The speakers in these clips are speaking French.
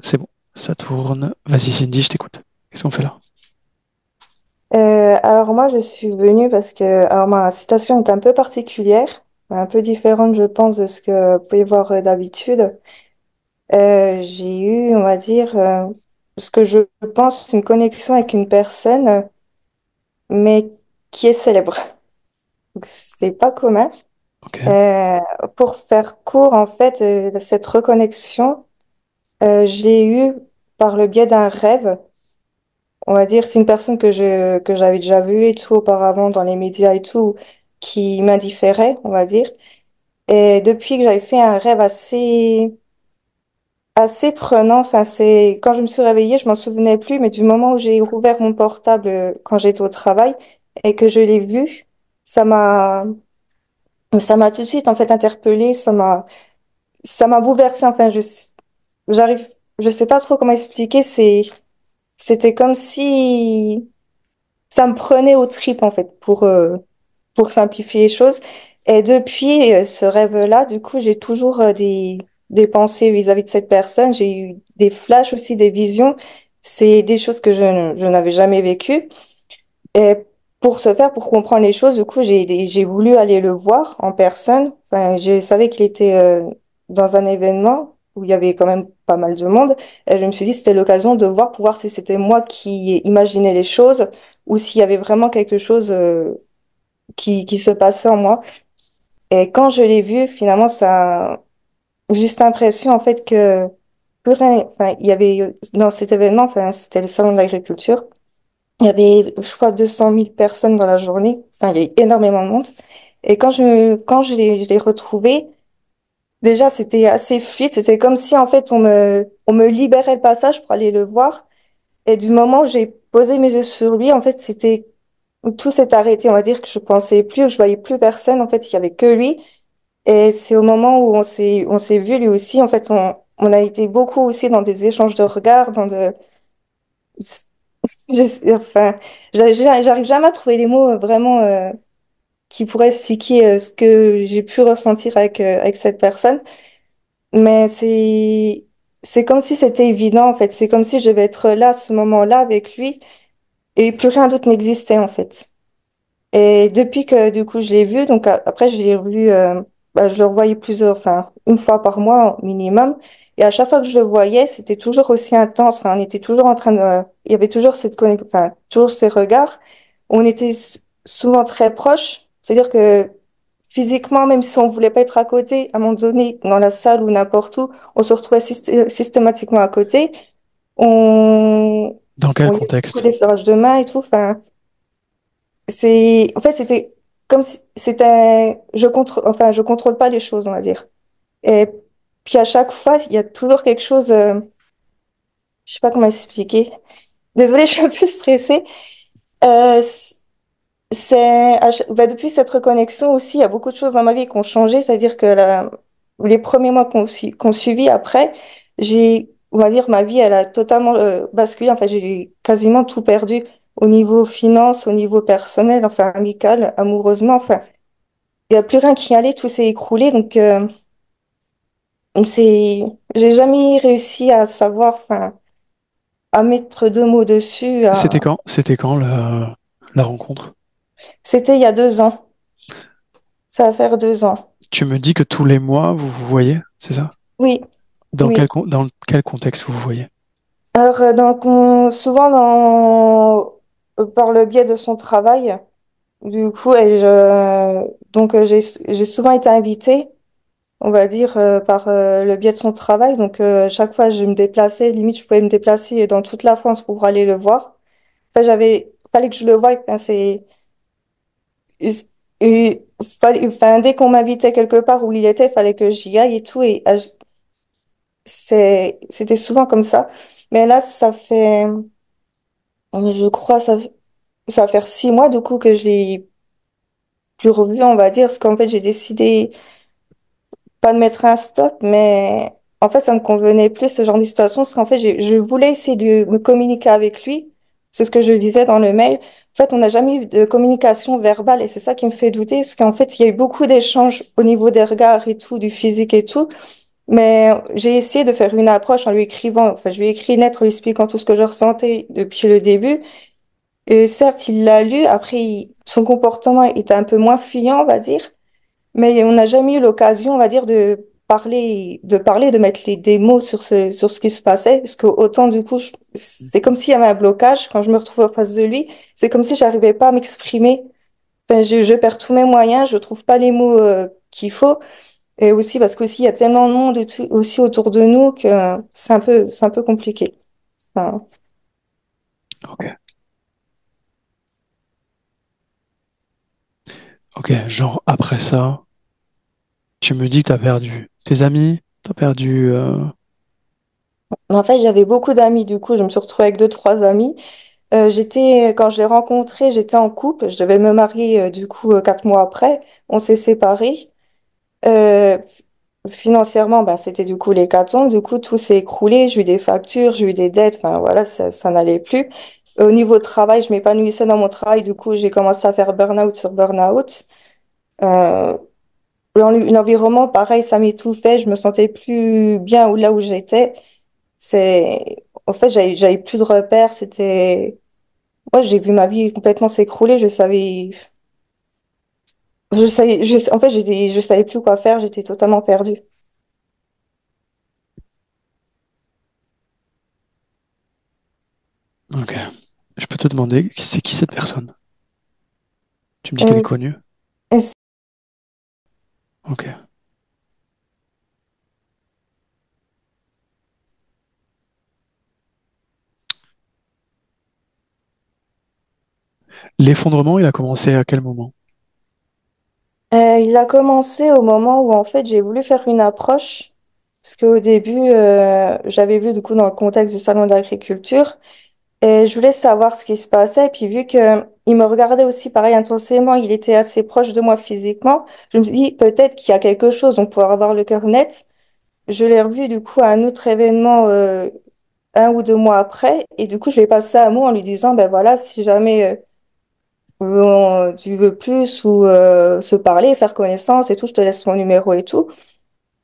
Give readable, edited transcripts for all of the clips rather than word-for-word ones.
C'est bon, ça tourne. Vas-y, Cindy, je t'écoute. Qu'est-ce qu'on fait là? Alors moi je suis venue parce que alors ma situation est un peu particulière, un peu différente je pense de ce que vous pouvez voir d'habitude. J'ai eu, on va dire, ce que je pense une connexion avec une personne, mais qui est célèbre. Donc, c'est pas commun. Ok, Euh, pour faire court, en fait, cette reconnexion, je l'ai eue par le biais d'un rêve. On va dire, c'est une personne que j'avais déjà vue et tout auparavant dans les médias et tout, qui m'indifférait, on va dire. Et depuis que j'avais fait un rêve assez prenant, enfin, c'est, quand je me suis réveillée, je m'en souvenais plus, mais du moment où j'ai rouvert mon portable quand j'étais au travail et que je l'ai vu, ça m'a, ça m'a tout de suite, en fait, interpellée, ça m'a bouleversée, enfin, j'arrive, je sais pas trop comment expliquer, c'était comme si ça me prenait aux tripes, en fait, pour simplifier les choses. Et depuis ce rêve-là, du coup, j'ai toujours des pensées vis-à-vis de cette personne. J'ai eu des flashs aussi, des visions. C'est des choses que je n'avais jamais vécues. Et pour ce faire, pour comprendre les choses, du coup, j'ai voulu aller le voir en personne. Enfin, je savais qu'il était dans un événement où il y avait quand même pas mal de monde. Et je me suis dit, c'était l'occasion de voir pour voir si c'était moi qui imaginais les choses ou s'il y avait vraiment quelque chose qui se passait en moi. Et quand je l'ai vu, finalement, ça a juste l'impression, en fait, que plus rien, enfin, il y avait, dans cet événement, enfin, c'était le salon de l'agriculture. Il y avait, je crois, 200 000 personnes dans la journée. Enfin, il y avait énormément de monde. Et quand je l'ai retrouvé, déjà, c'était assez fluide. C'était comme si, en fait, on me libérait le passage pour aller le voir. Et du moment où j'ai posé mes yeux sur lui, en fait, tout s'est arrêté. On va dire que je pensais plus, je voyais plus personne. En fait, il y avait que lui. Et c'est au moment où on s'est vu lui aussi. En fait, on a été beaucoup aussi dans des échanges de regards, enfin, j'arrive jamais à trouver les mots vraiment qui pourraient expliquer ce que j'ai pu ressentir avec cette personne. Mais c'est comme si c'était évident, en fait. C'est comme si je devais être là, à ce moment-là, avec lui, et plus rien d'autre n'existait, en fait. Et depuis que du coup je l'ai vu, donc après je l'ai revu, je le revoyais enfin une fois par mois minimum. Et à chaque fois que je le voyais, c'était toujours aussi intense. Enfin, on était toujours en train il y avait toujours cette connexion, enfin toujours ces regards. On était souvent très proches. C'est-à-dire que physiquement, même si on voulait pas être à côté, à un moment donné, dans la salle ou n'importe où, on se retrouvait systématiquement à côté. On, dans quel on y avait beaucoup contexte? d'échanges de mains et tout. Enfin, en fait, c'était comme si je contrôle pas les choses, on va dire. Et puis à chaque fois, il y a toujours quelque chose, je sais pas comment expliquer. Désolée, je suis un peu stressée. Euh, c- depuis cette reconnexion aussi, il y a beaucoup de choses dans ma vie qui ont changé. C'est-à-dire que les premiers mois qu'on suivi après, on va dire, ma vie, elle a totalement basculé. Enfin, j'ai quasiment tout perdu au niveau finance, au niveau personnel, enfin amical, amoureusement. Enfin, il n'y a plus rien qui allait, tout s'est écroulé. Donc, j'ai jamais réussi à savoir, enfin, à mettre deux mots dessus. C'était quand la rencontre? C'était il y a 2 ans. Ça va faire 2 ans. Tu me dis que tous les mois, vous vous voyez, c'est ça? Oui, Dans oui. dans quel contexte vous vous voyez? Alors, souvent par le biais de son travail, du coup, j'ai souvent été invitée, on va dire, par le biais de son travail. Donc, chaque fois, je me déplaçais, limite, je pouvais me déplacer dans toute la France pour aller le voir. Enfin, fallait que je le voie. Enfin, enfin, dès qu'on m'invitait quelque part où il était, il fallait que j'y aille et tout. Et c'était souvent comme ça. Mais là, je crois, ça va faire 6 mois du coup que je l'ai plus revu, on va dire, parce qu'en fait, j'ai décidé pas de mettre un stop, mais en fait, ça me convenait plus ce genre de situation, parce qu'en fait, je voulais essayer de me communiquer avec lui. C'est ce que je disais dans le mail. En fait, on n'a jamais eu de communication verbale et c'est ça qui me fait douter, parce qu'en fait, il y a eu beaucoup d'échanges au niveau des regards et tout, du physique et tout, Mais j'ai essayé de faire une approche en lui écrivant, enfin, je lui ai écrit une lettre en lui expliquant tout ce que je ressentais depuis le début. Et certes, il l'a lu, après, son comportement était un peu moins fuyant, on va dire. Mais on n'a jamais eu l'occasion, on va dire, de mettre des mots sur ce qui se passait. Parce que autant, du coup, c'est comme s'il y avait un blocage quand je me retrouve en face de lui. C'est comme si j'arrivais pas à m'exprimer. Enfin, je perds tous mes moyens, je trouve pas les mots, qu'il faut. Et aussi parce qu'aussi, il y a tellement de monde aussi autour de nous que c'est un peu compliqué. Enfin, Ok. Ok, genre après ça, tu me dis que t'as perdu tes amis, t'as perdu... en fait, j'avais beaucoup d'amis, du coup, je me suis retrouvée avec deux, trois amis. Quand je l'ai rencontré, j'étais en couple. Je devais me marier, du coup, 4 mois après. On s'est séparés. Euh, Financièrement, bah, c'était du coup l'hécatombe. Du coup, tout s'est écroulé. J'ai eu des factures, j'ai eu des dettes. Enfin, voilà, ça n'allait plus. Au niveau travail, je m'épanouissais dans mon travail. Du coup, j'ai commencé à faire burn-out sur burn-out. Euh, L'environnement, pareil, ça m'étouffait. Je me sentais plus bien là où j'étais. En fait, j'avais plus de repères. Moi, j'ai vu ma vie complètement s'écrouler. En fait, je savais plus quoi faire. J'étais totalement perdue. Ok. Je peux te demander, c'est qui cette personne? Tu me dis qu'elle est Euh, connue? c- Ok. L'effondrement, il a commencé à quel moment? il a commencé au moment où, en fait, j'ai voulu faire une approche. Parce qu'au début, j'avais vu, du coup, dans le contexte du salon d'agriculture. Et je voulais savoir ce qui se passait. Et puis, vu que il me regardait aussi pareil intensément, il était assez proche de moi physiquement, je me suis dit, peut-être qu'il y a quelque chose, donc pour avoir le cœur net. Je l'ai revu, du coup, à un autre événement, 1 ou 2 mois après. Et du coup, je lui ai passé un mot en lui disant, ben voilà, si jamais tu veux plus ou se parler, faire connaissance et tout, je te laisse mon numéro et tout.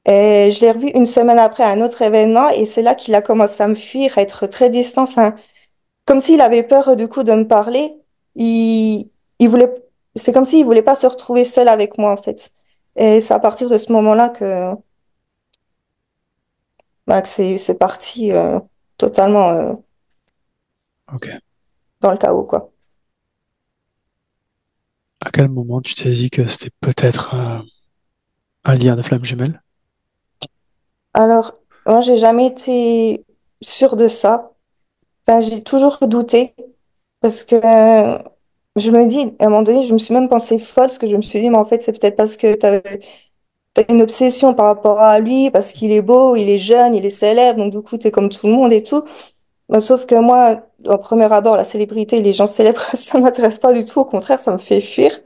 Et je l'ai revu une semaine après à un autre événement et c'est là qu'il a commencé à me fuir, à être très distant. Enfin, comme s'il avait peur du coup de me parler. Il, il voulait, c'est comme s'il voulait pas se retrouver seul avec moi en fait. Et c'est à partir de ce moment-là que c'est parti totalement Ok. dans le chaos quoi. À quel moment tu t'es dit que c'était peut-être un lien de flamme jumelle? Alors, moi, j'ai jamais été sûre de ça. Enfin, j'ai toujours douté parce que je me dis, à un moment donné, je me suis même pensée folle parce que je me suis dit, mais en fait, c'est peut-être parce que t'as une obsession par rapport à lui, parce qu'il est beau, il est jeune, il est célèbre, donc du coup, t'es comme tout le monde et tout. Bah, sauf que moi, en premier abord, la célébrité, les gens célèbres, ça m'intéresse pas du tout. Au contraire, ça me fait fuir.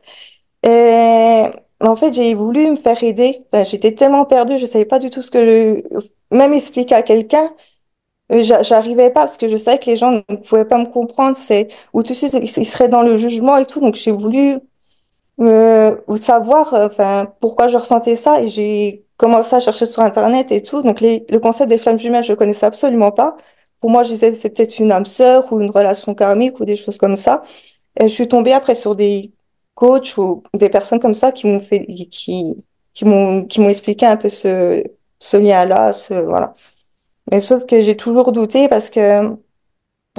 Et en fait, j'ai voulu me faire aider. Enfin, j'étais tellement perdue, je savais pas du tout même expliquer à quelqu'un. J'arrivais pas parce que je savais que les gens ne pouvaient pas me comprendre. Ou tu sais, ils seraient dans le jugement et tout. Donc j'ai voulu savoir, enfin, pourquoi je ressentais ça et j'ai commencé à chercher sur Internet et tout. Donc le concept des flammes jumelles, je le connaissais absolument pas. Pour moi, je disais c'est peut-être une âme sœur ou une relation karmique ou des choses comme ça. Et je suis tombée après sur des coachs ou des personnes comme ça qui m'ont expliqué un peu ce lien-là, voilà. Mais sauf que j'ai toujours douté parce que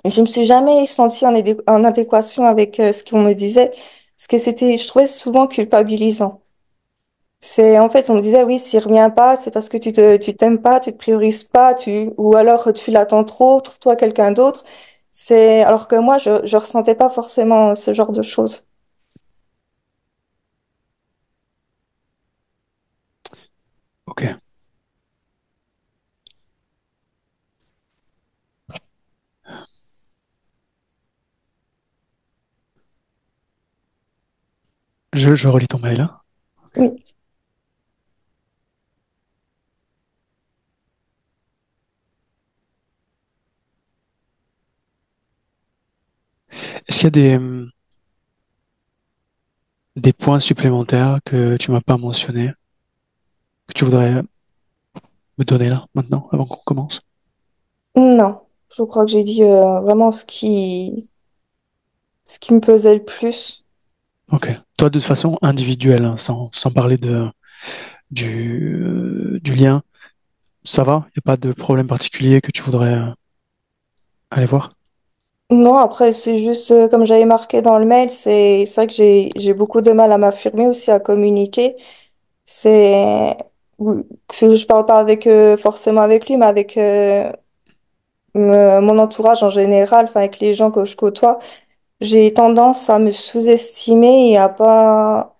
je me suis jamais sentie en adéquation avec ce qu'on me disait. Parce que je trouvais souvent culpabilisant. En fait, on me disait, oui, s'il revient pas, c'est parce que tu t'aimes pas, tu te priorises pas, ou alors tu l'attends trop, trouve-toi quelqu'un d'autre. Alors que moi, je ressentais pas forcément ce genre de choses. Ok. Je relis ton mail, hein. Ok. Oui. Est-ce qu'il y a des points supplémentaires que tu m'as pas mentionnés, que tu voudrais me donner là, maintenant, avant qu'on commence? Non, je crois que j'ai dit vraiment ce qui me pesait le plus. Ok. Toi, de toute façon, individuel, hein, sans parler du lien, ça va? Il n'y a pas de problème particulier que tu voudrais aller voir? Non, après, c'est juste, comme j'avais marqué dans le mail, c'est vrai que j'ai beaucoup de mal à m'affirmer aussi, à communiquer. C'est, oui, que je parle pas avec, forcément avec lui, mais avec mon entourage en général, enfin, avec les gens que je côtoie. J'ai tendance à me sous-estimer et à pas,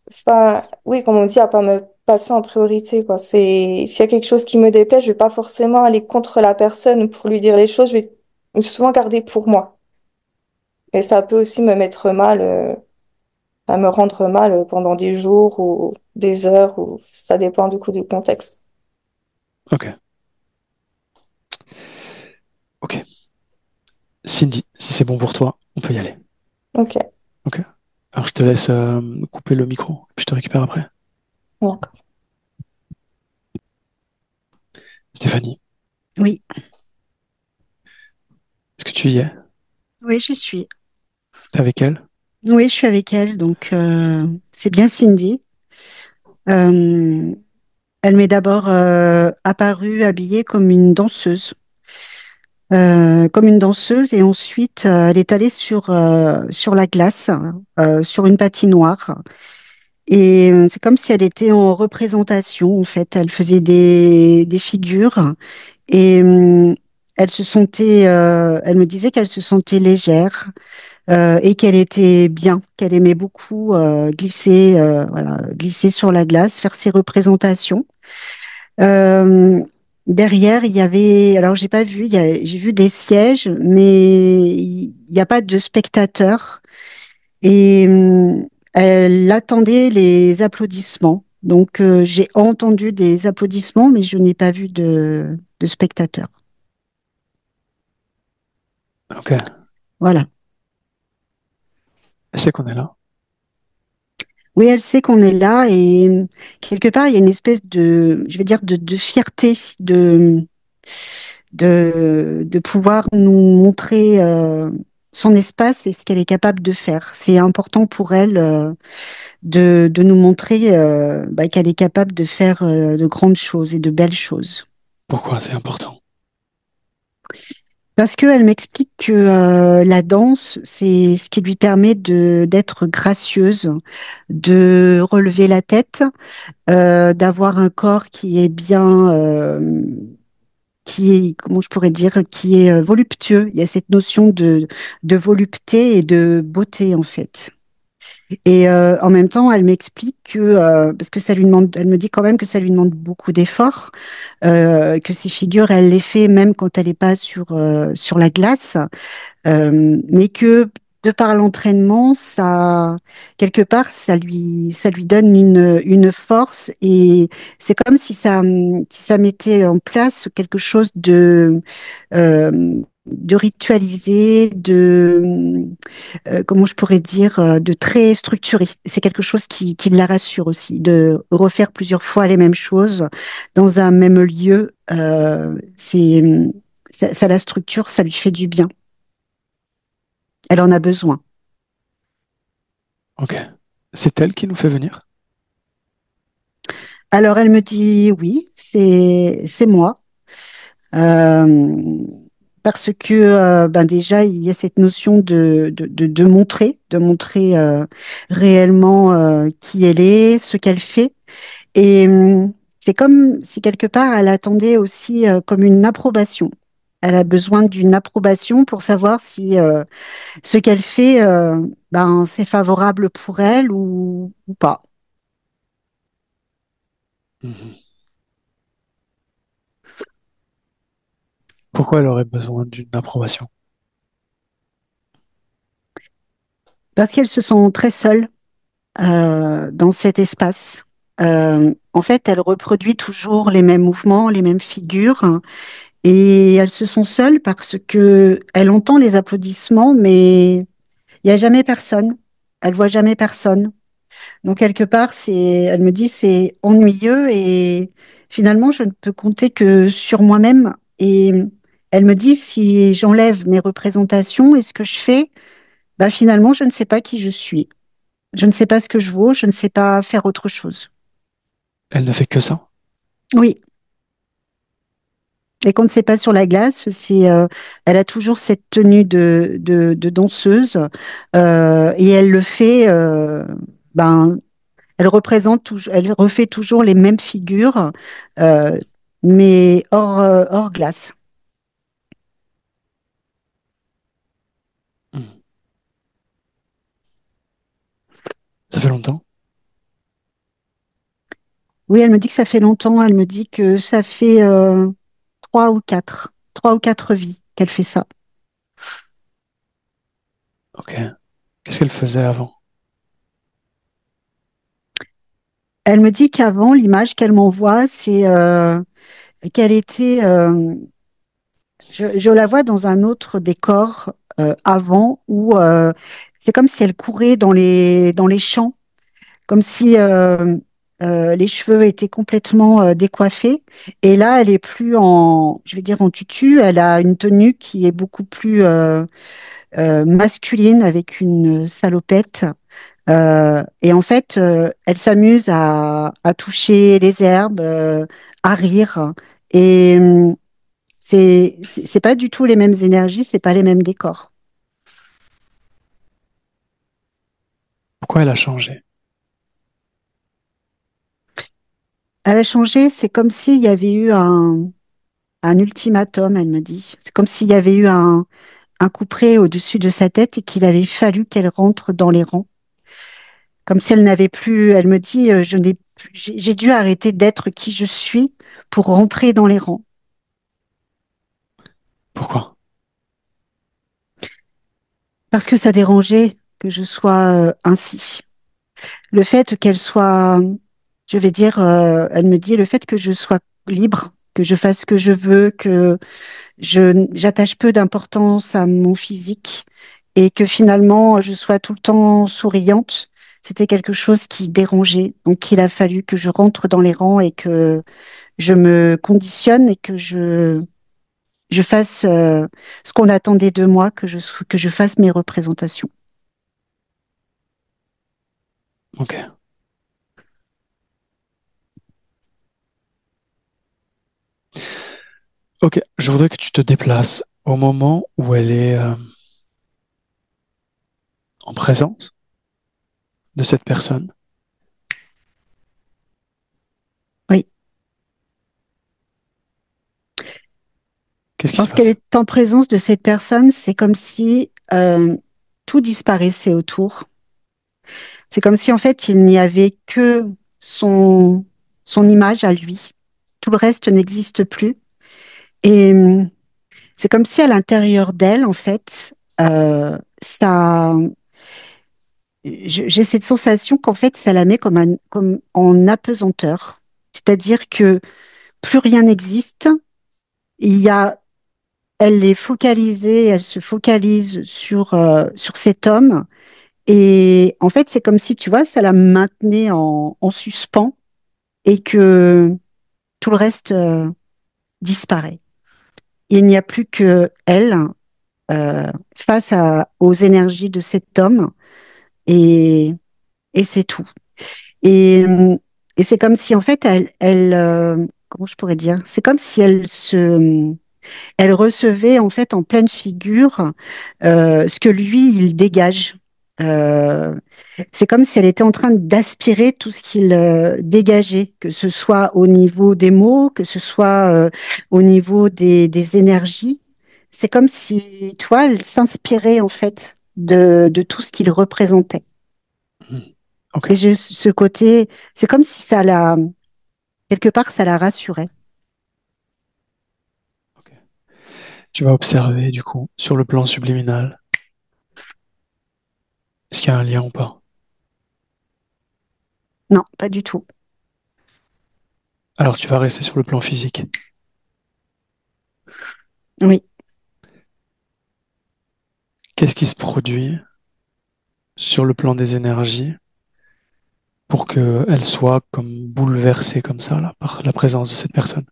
enfin, oui, comme on dit, à pas me passer en priorité, quoi. S'il y a quelque chose qui me déplaît, je vais pas forcément aller contre la personne pour lui dire les choses, je vais souvent garder pour moi. Et ça peut aussi me mettre mal, à me rendre mal pendant des jours ou des heures, ou ça dépend du coup du contexte. Ok. Ok. Cindy, si c'est bon pour toi, on peut y aller. Ok, Ok. Alors je te laisse couper le micro, puis je te récupère après. d'accord. Stéphanie, Oui, est-ce que tu y es? oui, j'y suis. T'es avec elle? Oui, je suis avec elle, donc c'est bien Cindy. Euh, Elle m'est d'abord apparue habillée comme une danseuse, et ensuite elle est allée sur la glace, sur une patinoire, et c'est comme si elle était en représentation. En fait, elle faisait des figures, et elle me disait qu'elle se sentait légère. Et qu'elle était bien, qu'elle aimait beaucoup glisser, voilà, glisser sur la glace, faire ses représentations. Euh, Derrière, il y avait, alors j'ai pas vu, j'ai vu des sièges, mais il n'y a pas de spectateurs. Et elle attendait les applaudissements. Donc j'ai entendu des applaudissements, mais je n'ai pas vu de spectateurs. Ok. Voilà. Elle sait qu'on est là. Oui, elle sait qu'on est là, et quelque part, il y a une espèce de, je vais dire, de fierté de pouvoir nous montrer son espace et ce qu'elle est capable de faire. C'est important pour elle de nous montrer bah, qu'elle est capable de faire de grandes choses et de belles choses. Pourquoi c'est important? Parce qu'elle m'explique que la danse, c'est ce qui lui permet d'être gracieuse, de relever la tête, d'avoir un corps qui est bien, qui est, comment je pourrais dire, qui est voluptueux. Il y a cette notion de volupté et de beauté, en fait. Et en même temps, elle m'explique que, parce que ça lui demande, elle me dit quand même que ça lui demande beaucoup d'efforts, que ces figures, elle les fait même quand elle n'est pas sur la glace. Mais que de par l'entraînement, ça, quelque part, ça lui donne une force, et c'est comme si ça mettait en place quelque chose de ritualisé, comment je pourrais dire, de très structuré. C'est quelque chose qui la rassure aussi, de refaire plusieurs fois les mêmes choses dans un même lieu. Ça la structure, ça lui fait du bien. Elle en a besoin. Ok. C'est elle qui nous fait venir? Alors elle me dit oui, c'est moi. Euh, Parce que ben déjà il y a cette notion de montrer réellement qui elle est, ce qu'elle fait. Et c'est comme si quelque part elle attendait aussi comme une approbation. Elle a besoin d'une approbation pour savoir si ce qu'elle fait, ben, c'est favorable pour elle ou pas. Mhm. Pourquoi elle aurait besoin d'une approbation? Parce qu'elle se sent très seule dans cet espace. En fait, elle reproduit toujours les mêmes mouvements, les mêmes figures, hein, et elle se sent seule parce que elle entend les applaudissements, mais il n'y a jamais personne. Elle voit jamais personne. Donc, quelque part, elle me dit, c'est ennuyeux et finalement, je ne peux compter que sur moi-même. Et elle me dit, si j'enlève mes représentations et ce que je fais, bah, finalement, je ne sais pas qui je suis. Je ne sais pas ce que je vaux, je ne sais pas faire autre chose. Elle ne fait que ça. Oui. Et quand c'est pas sur la glace, elle a toujours cette tenue de danseuse et elle le fait, ben, elle refait toujours les mêmes figures, euh, mais hors glace. Hmm. Ça fait longtemps. Oui, elle me dit que ça fait longtemps. Elle me dit que ça fait trois ou quatre vies qu'elle fait ça. Ok. Qu'est-ce qu'elle faisait avant? Elle me dit qu'avant, l'image qu'elle m'envoie, c'est qu'elle était, je la vois dans un autre décor avant où c'est comme si elle courait dans les champs, comme si les cheveux étaient complètement décoiffés. Et là, elle est plus je vais dire en tutu, elle a une tenue qui est beaucoup plus masculine avec une salopette. Et en fait, elle s'amuse à toucher les herbes, à rire. Et c'est pas du tout les mêmes énergies, c'est pas les mêmes décors. Pourquoi elle a changé? Elle a changé, c'est comme s'il y avait eu un ultimatum, elle me dit. C'est comme s'il y avait eu un couperet au-dessus de sa tête et qu'il avait fallu qu'elle rentre dans les rangs. Comme si elle n'avait plus, elle me dit, j'ai dû arrêter d'être qui je suis pour rentrer dans les rangs. Pourquoi? Parce que ça dérangeait que je sois ainsi. Le fait qu'elle soit, je vais dire, elle me dit, le fait que je sois libre, que je fasse ce que je veux, que j'attache peu d'importance à mon physique et que finalement je sois tout le temps souriante, c'était quelque chose qui dérangeait. Donc il a fallu que je rentre dans les rangs et que je me conditionne et que je fasse ce qu'on attendait de moi, que je fasse mes représentations. Ok. Ok. Je voudrais que tu te déplaces au moment où elle est en présence de cette personne. Oui. Qu'est-ce qui se Lorsqu'elle passe? est en présence de cette personne, c'est comme si tout disparaissait autour. C'est comme si en fait il n'y avait que son, son image à lui. Tout le reste n'existe plus. Et c'est comme si à l'intérieur d'elle, en fait, j'ai cette sensation qu'en fait, ça la met comme en apesanteur. C'est-à-dire que plus rien n'existe. Il y a, elle est focalisée, elle se focalise sur cet homme. Et en fait, c'est comme si, tu vois, ça la maintenait en suspens et que tout le reste disparaît. Il n'y a plus que elle face aux énergies de cet homme et, et c'est tout. Et, et c'est comme si en fait comment je pourrais dire? C'est comme si elle recevait en fait en pleine figure ce que lui il dégage. Euh, c'est comme si elle était en train d'aspirer tout ce qu'il dégageait, que ce soit au niveau des mots, que ce soit au niveau des énergies. C'est comme si, toi, elle s'inspirait en fait de tout ce qu'il représentait. Hmm. Ok. Et ce côté, c'est comme si quelque part, ça la rassurait. Ok. Tu vas observer du coup sur le plan subliminal. Est-ce qu'il y a un lien ou pas? Non, pas du tout. Alors tu vas rester sur le plan physique. Oui. Qu'est-ce qui se produit sur le plan des énergies pour qu'elle soit comme bouleversée comme ça, là, par la présence de cette personne?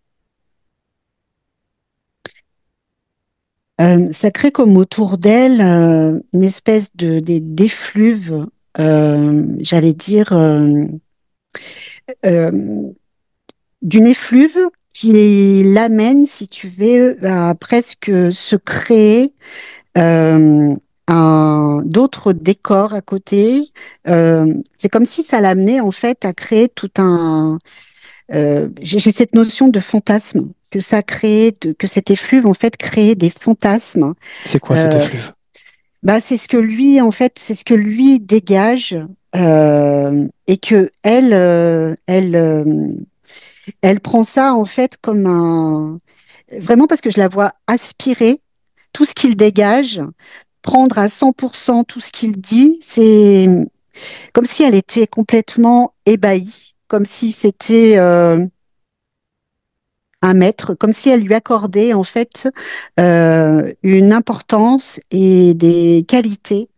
Ça crée comme autour d'elle une espèce d'effluve, j'allais dire, euh, d'une effluve qui l'amène, si tu veux, à presque se créer d'autres décors à côté. C'est comme si ça l'amenait en fait à créer tout un. J'ai cette notion de fantasme que ça crée, que cet effluve en fait crée des fantasmes. C'est quoi cet Euh, effluve? Bah, c'est ce que lui, en fait, c'est ce que lui dégage et que elle prend ça en fait comme un, vraiment parce que je la vois aspirer tout ce qu'il dégage, prendre à 100% tout ce qu'il dit. C'est comme si elle était complètement ébahie, comme si c'était un maître, comme si elle lui accordait en fait une importance et des qualités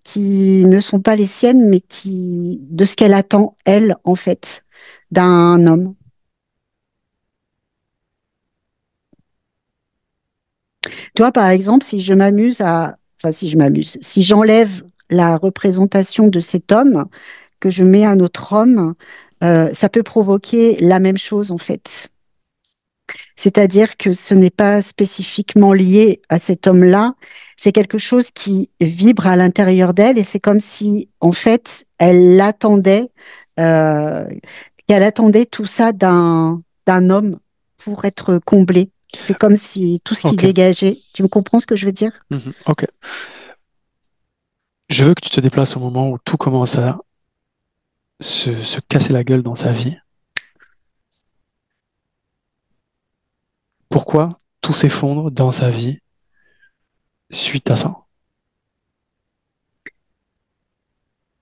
qui ne sont pas les siennes, mais qui de ce qu'elle attend elle en fait d'un homme. Tu vois, par exemple, si je m'amuse à, enfin si je m'amuse, si j'enlève la représentation de cet homme que je mets à un autre homme, ça peut provoquer la même chose en fait. C'est-à-dire que ce n'est pas spécifiquement lié à cet homme-là, c'est quelque chose qui vibre à l'intérieur d'elle et c'est comme si, en fait, euh, qu'elle attendait tout ça d'un homme pour être comblée. C'est comme si tout ce qui Ok. dégageait. Tu me comprends ce que je veux dire? Mhm. Ok. Je veux que tu te déplaces au moment où tout commence à se casser la gueule dans sa vie. Pourquoi tout s'effondre dans sa vie suite à ça?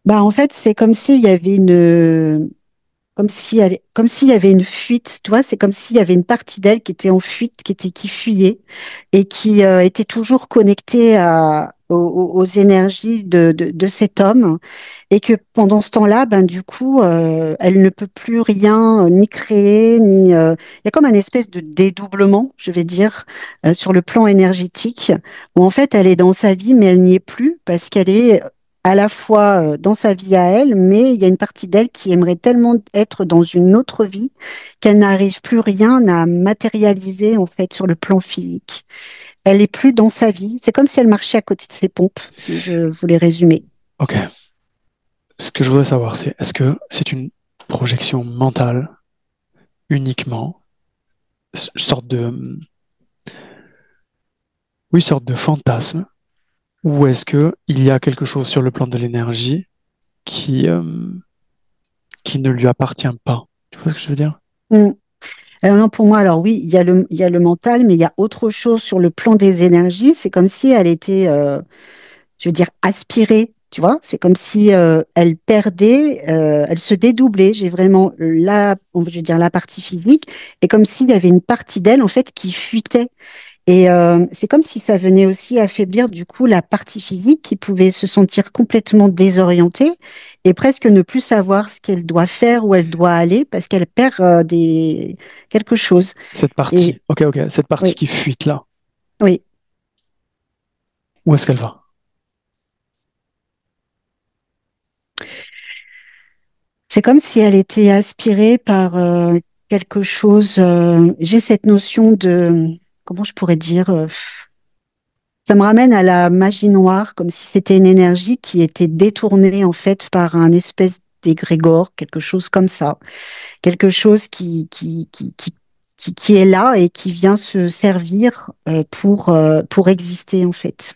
Bah, en fait, c'est comme s'il y avait comme s'il y avait une fuite, tu vois, c'est comme s'il y avait une partie d'elle qui était en fuite, qui fuyait et qui était toujours connectée aux énergies de cet homme et que pendant ce temps-là, ben du coup, elle ne peut plus rien ni créer il y a comme un espèce de dédoublement, je vais dire, sur le plan énergétique où en fait elle est dans sa vie mais elle n'y est plus parce qu'elle est à la fois dans sa vie à elle, mais il y a une partie d'elle qui aimerait tellement être dans une autre vie qu'elle n'arrive plus rien à matérialiser en fait sur le plan physique. Elle est plus dans sa vie. C'est comme si elle marchait à côté de ses pompes, si je voulais résumer. Ok. Ce que je voudrais savoir, c'est est-ce que c'est une projection mentale uniquement, sorte de, oui, sorte de fantasme, ou est-ce que il y a quelque chose sur le plan de l'énergie qui, qui ne lui appartient pas? Tu vois ce que je veux dire? Mm. Alors non, pour moi, alors oui, il y a le mental, mais il y a autre chose sur le plan des énergies. C'est comme si elle était, je veux dire, aspirée, tu vois. C'est comme si elle perdait, elle se dédoublait. J'ai vraiment je veux dire, la partie physique, et comme s'il y avait une partie d'elle, en fait, qui fuitait. Et c'est comme si ça venait aussi affaiblir du coup la partie physique qui pouvait se sentir complètement désorientée et presque ne plus savoir ce qu'elle doit faire, où elle doit aller parce qu'elle perd quelque chose. Cette Et partie, ok, ok, cette partie oui, qui fuite là, oui. où est-ce qu'elle va? C'est comme si elle était aspirée par quelque chose. J'ai cette notion de, comment je pourrais dire, ça me ramène à la magie noire, comme si c'était une énergie qui était détournée en fait par un espèce d'égrégore, quelque chose comme ça, quelque chose qui est là et qui vient se servir pour exister en fait.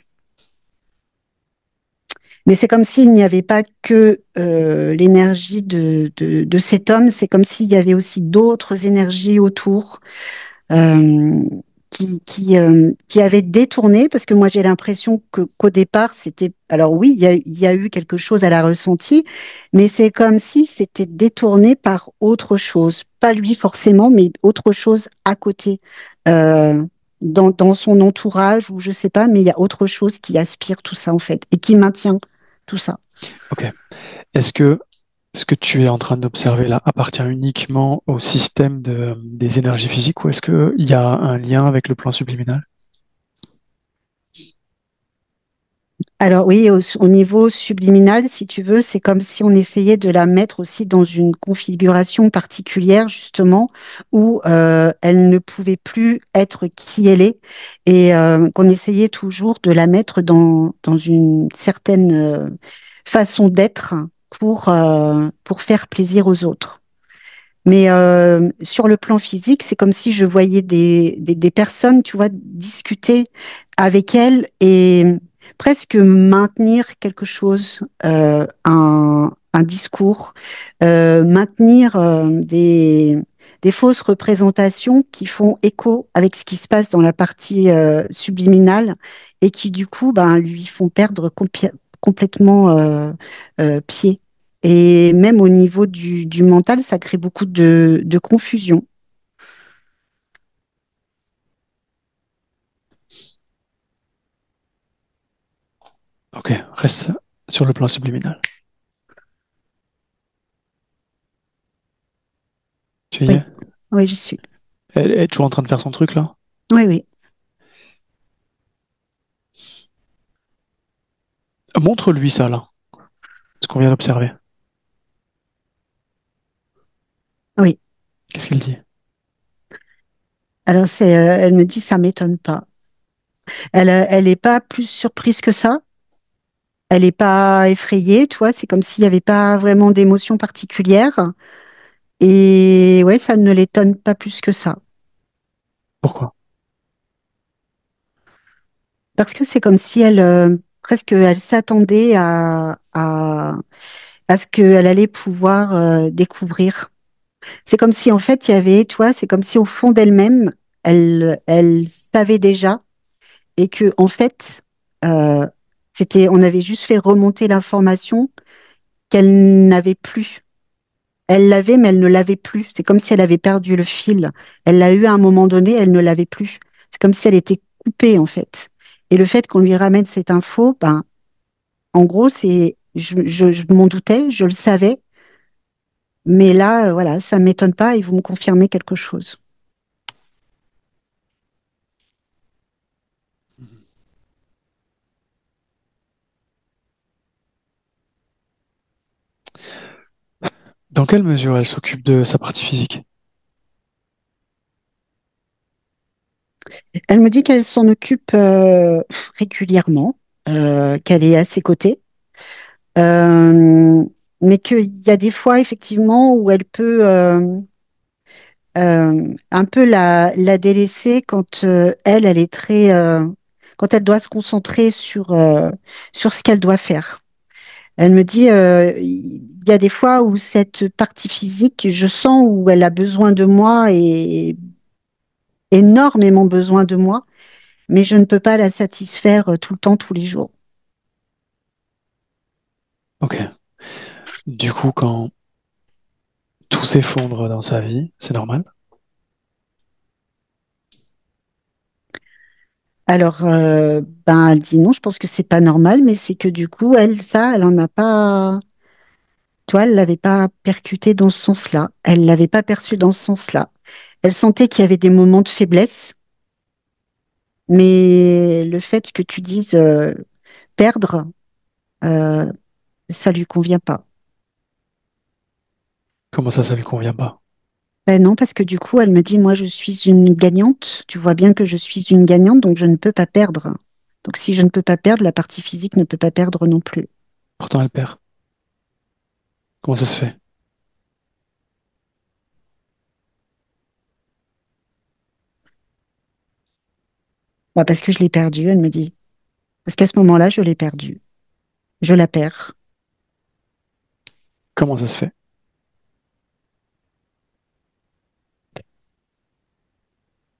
Mais c'est comme s'il n'y avait pas que l'énergie de cet homme, c'est comme s'il y avait aussi d'autres énergies autour euh, qui avait détourné, parce que moi j'ai l'impression qu'au départ c'était, alors oui, il y a eu quelque chose, elle a ressenti, mais c'est comme si c'était détourné par autre chose, pas lui forcément, mais autre chose à côté, euh, dans son entourage, ou je sais pas, mais il y a autre chose qui aspire tout ça en fait, et qui maintient tout ça. Ok. Est-ce que ce que tu es en train d'observer là appartient uniquement au système des énergies physiques ou est-ce qu'il y a un lien avec le plan subliminal? Alors oui, au niveau subliminal, si tu veux, c'est comme si on essayait de la mettre aussi dans une configuration particulière, justement, où elle ne pouvait plus être qui elle est, et qu'on essayait toujours de la mettre dans une certaine façon d'être pour faire plaisir aux autres. Mais sur le plan physique, c'est comme si je voyais des personnes, tu vois, discuter avec elle et presque maintenir quelque chose, un discours, maintenir des fausses représentations qui font écho avec ce qui se passe dans la partie subliminale et qui, du coup, ben, lui font perdre complètement pied. Et même au niveau du mental, ça crée beaucoup de confusion. Ok, reste sur le plan subliminal. Tu y Oui, es? oui, j'y suis. Elle est toujours en train de faire son truc là? Oui, oui, Montre-lui ça là, ce qu'on vient d'observer. oui. Qu'est-ce qu'il dit? Alors, elle me dit, ça m'étonne pas. Elle est pas plus surprise que ça. Elle n'est pas effrayée, tu vois. C'est comme s'il n'y avait pas vraiment d'émotion particulière. Et ouais, ça ne l'étonne pas plus que ça. Pourquoi? Parce que c'est comme si elle, presque, elle s'attendait à ce qu'elle allait pouvoir découvrir. C'est comme si, en fait, il y avait, tu vois, c'est comme si au fond d'elle-même, elle savait déjà et que, en fait, euh, on avait juste fait remonter l'information qu'elle n'avait plus. Elle l'avait, mais elle ne l'avait plus. C'est comme si elle avait perdu le fil. Elle l'a eu à un moment donné, elle ne l'avait plus. C'est comme si elle était coupée, en fait. Et le fait qu'on lui ramène cette info, ben, en gros, je m'en doutais, je le savais, mais là, voilà, ça ne m'étonne pas et vous me confirmez quelque chose. Dans quelle mesure elle s'occupe de sa partie physique? Elle me dit qu'elle s'en occupe régulièrement, qu'elle est à ses côtés, euh, mais qu'il y a des fois effectivement où elle peut un peu la délaisser quand elle est très, quand elle doit se concentrer sur ce qu'elle doit faire. Elle me dit, il y a des fois où cette partie physique, je sens où elle a besoin de moi et énormément besoin de moi, mais je ne peux pas la satisfaire tout le temps, tous les jours. Ok. Du coup, quand tout s'effondre dans sa vie, c'est normal. Alors, ben, elle dit non, je pense que c'est pas normal, mais c'est que du coup, elle, ça, elle en a pas, tu vois, elle l'avait pas percuté dans ce sens-là. Elle l'avait pas perçu dans ce sens-là. Elle sentait qu'il y avait des moments de faiblesse, mais le fait que tu dises perdre, euh, ça lui convient pas. Comment ça lui convient pas? Ben non, parce que du coup, elle me dit, moi, je suis une gagnante. Tu vois bien que je suis une gagnante, donc je ne peux pas perdre. Donc si je ne peux pas perdre, la partie physique ne peut pas perdre non plus. Pourtant, elle perd. Comment ça se fait? Bah, parce que je l'ai perdue, elle me dit. Parce qu'à ce moment-là, je l'ai perdue. Je la perds. Comment ça se fait?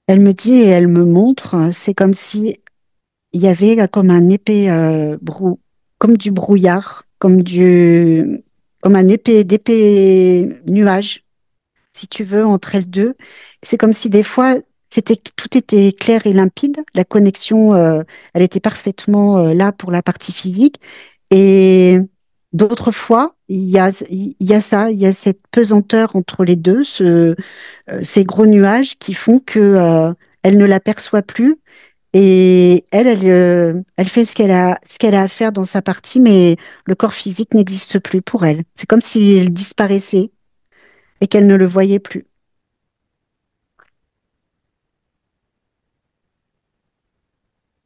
Elle me dit et elle me montre, c'est comme si il y avait comme un épais comme du brouillard, comme un d'épais nuage, si tu veux, entre elles deux. C'est comme si des fois, tout était clair et limpide. La connexion, elle était parfaitement là pour la partie physique. Et D'autres fois, il y a ça, il y a cette pesanteur entre les deux, ces gros nuages qui font que, elle ne l'aperçoit plus et elle fait ce qu'elle a à faire dans sa partie, mais le corps physique n'existe plus pour elle. C'est comme s'il disparaissait et qu'elle ne le voyait plus.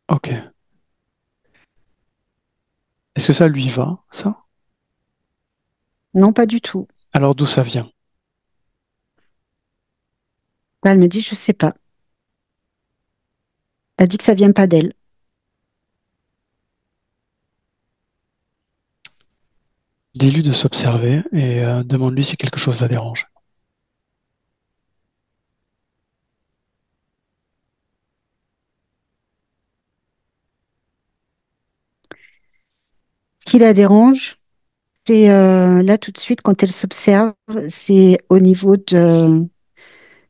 Ok. Est-ce que ça lui va, ça? Non, pas du tout. Alors d'où ça vient? Elle me dit, je sais pas. Elle dit que ça vient pas d'elle. Dis-lui de s'observer et demande-lui si quelque chose la dérange. Ce qui la dérange, c'est là tout de suite quand elle s'observe, c'est au niveau de,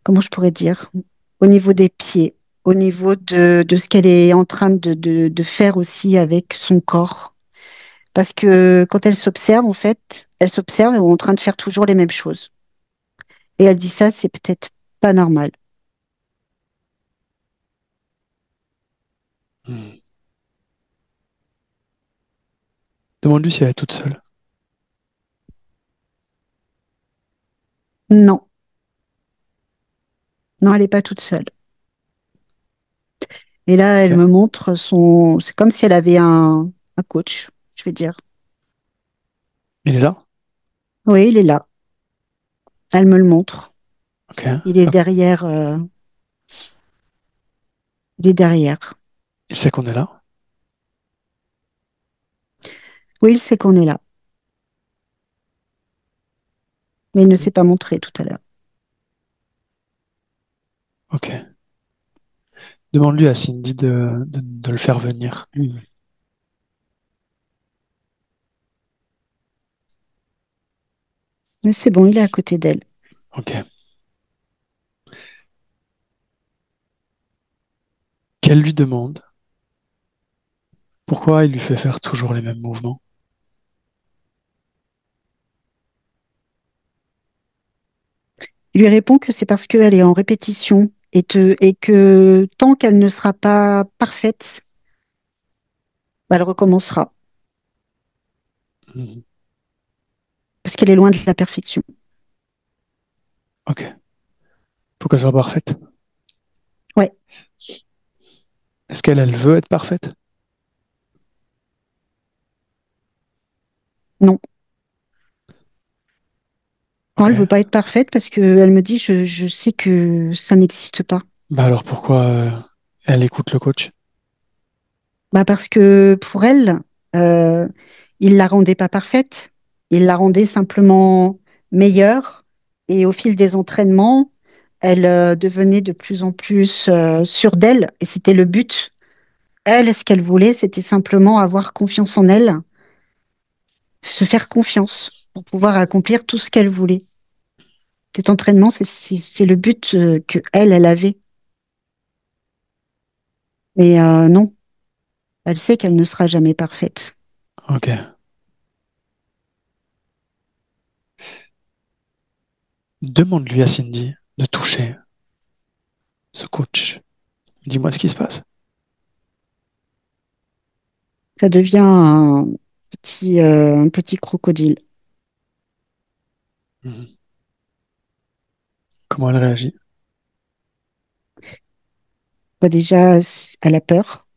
comment je pourrais dire, au niveau des pieds, au niveau de ce qu'elle est en train de faire aussi avec son corps. Parce que quand elle s'observe, en fait, elle s'observe et elle est en train de faire toujours les mêmes choses. Et elle dit ça, c'est peut-être pas normal. Hmm. Demande-lui si elle est toute seule. Non, non, elle n'est pas toute seule. Et là, elle Ok. me montre son. C'est comme si elle avait un coach, je vais dire. Il est là? Oui, il est là. Elle me le montre. Ok. Il est Ah, derrière. Il est derrière. il sait qu'on est là? Oui, il sait qu'on est là, mais il ne Hmm. s'est pas montré tout à l'heure. Ok. Demande-lui à Cindy de le faire venir. Mm. Mais c'est bon, il est à côté d'elle. Ok. Qu'elle lui demande pourquoi il lui fait faire toujours les mêmes mouvements. Il lui répond que c'est parce qu'elle est en répétition et que tant qu'elle ne sera pas parfaite, bah, elle recommencera Mhm. parce qu'elle est loin de la perfection. Ok. Faut qu'elle soit parfaite. Ouais, Est-ce qu'elle veut être parfaite? non. Non, Ok. elle veut pas être parfaite parce qu'elle me dit, je sais que ça n'existe pas. Bah alors pourquoi elle écoute le coach? Bah parce que pour elle, euh, il la rendait pas parfaite, il la rendait simplement meilleure. Et au fil des entraînements, elle devenait de plus en plus sûre d'elle. Et c'était le but. Elle, ce qu'elle voulait, c'était simplement avoir confiance en elle, se faire confiance pour pouvoir accomplir tout ce qu'elle voulait. Cet entraînement, c'est le but que elle avait. Mais non, elle sait qu'elle ne sera jamais parfaite. Ok. Demande-lui à Cindy de toucher ce coach. Dis-moi ce qui se passe. Ça devient un petit crocodile. Mhm. Comment elle réagit? Bah, déjà, elle a peur